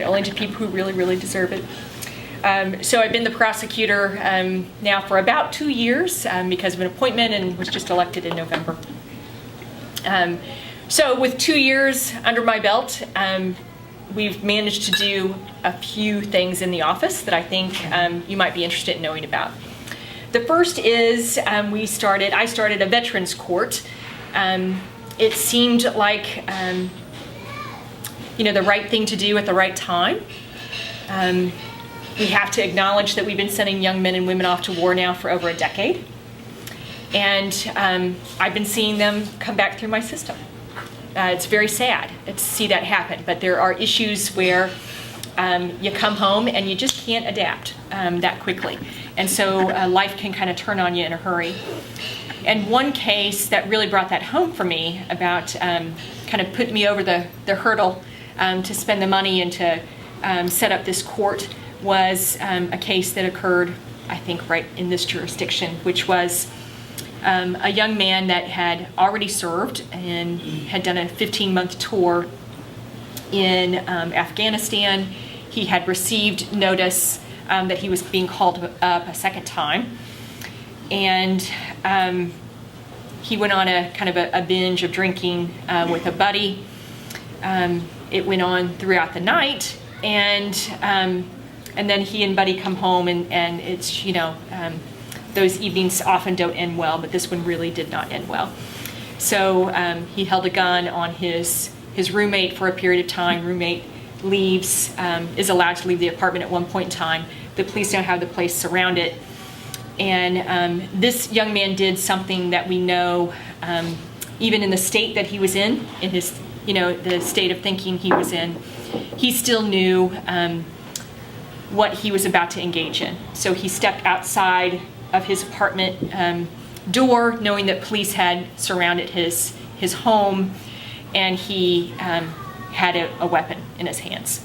only to people who really, really deserve it. So I've been the prosecutor now for about 2 years because of an appointment, and was just elected in November. So with 2 years under my belt, we've managed to do a few things in the office that I think you might be interested in knowing about. The first is I started a veterans court. It seemed like the right thing to do at the right time. We have to acknowledge that we've been sending young men and women off to war now for over a decade. And I've been seeing them come back through my system. It's very sad to see that happen, but there are issues where you come home and you just can't adapt that quickly. And so life can kind of turn on you in a hurry. And one case that really brought that home for me about kind of put me over the hurdle to spend the money and to set up this court was a case that occurred, I think, right in this jurisdiction, which was a young man that had already served and had done a 15-month tour in Afghanistan. He had received notice that he was being called up a second time, and he went on a kind of a binge of drinking with a buddy. It went on throughout the night, and then he and buddy come home, and it's those evenings often don't end well, but this one really did not end well. So he held a gun on his roommate for a period of time. Roommate leaves, is allowed to leave the apartment at one point in time. The police now have the place surrounded. And this young man did something that we know, even in the state that he was in his, the state of thinking he was in, he still knew what he was about to engage in. So he stepped outside of his apartment door, knowing that police had surrounded his home, and he had a weapon in his hands.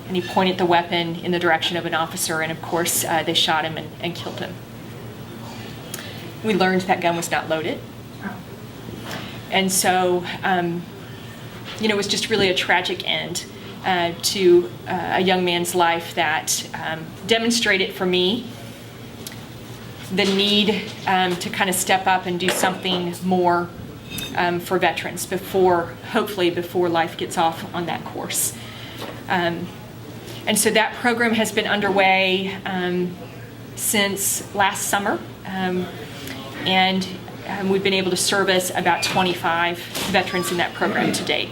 And he pointed the weapon in the direction of an officer, and of course they shot him and killed him. We learned that gun was not loaded. And so, it was just really a tragic end to a young man's life that demonstrated for me the need to kind of step up and do something more for veterans hopefully before life gets off on that course. And so that program has been underway since last summer, and we've been able to service about 25 veterans in that program to date.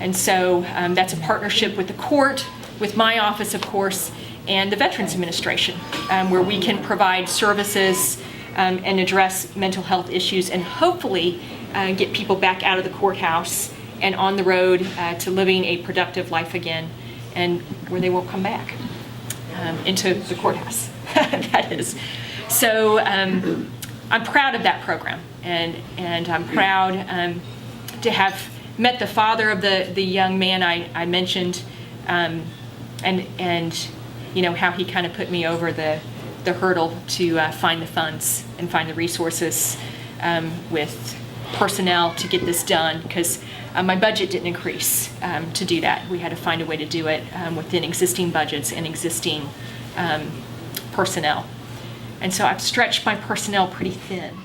And so that's a partnership with the court, with my office, of course, and the Veterans Administration, where we can provide services and address mental health issues, and hopefully get people back out of the courthouse and on the road to living a productive life again, and where they won't come back into the courthouse, that is. So I'm proud of that program, and I'm proud to have met the father of the young man I mentioned, and how he kind of put me over the hurdle to find the funds and find the resources with personnel to get this done, because my budget didn't increase to do that. We had to find a way to do it within existing budgets and existing personnel. And so I've stretched my personnel pretty thin.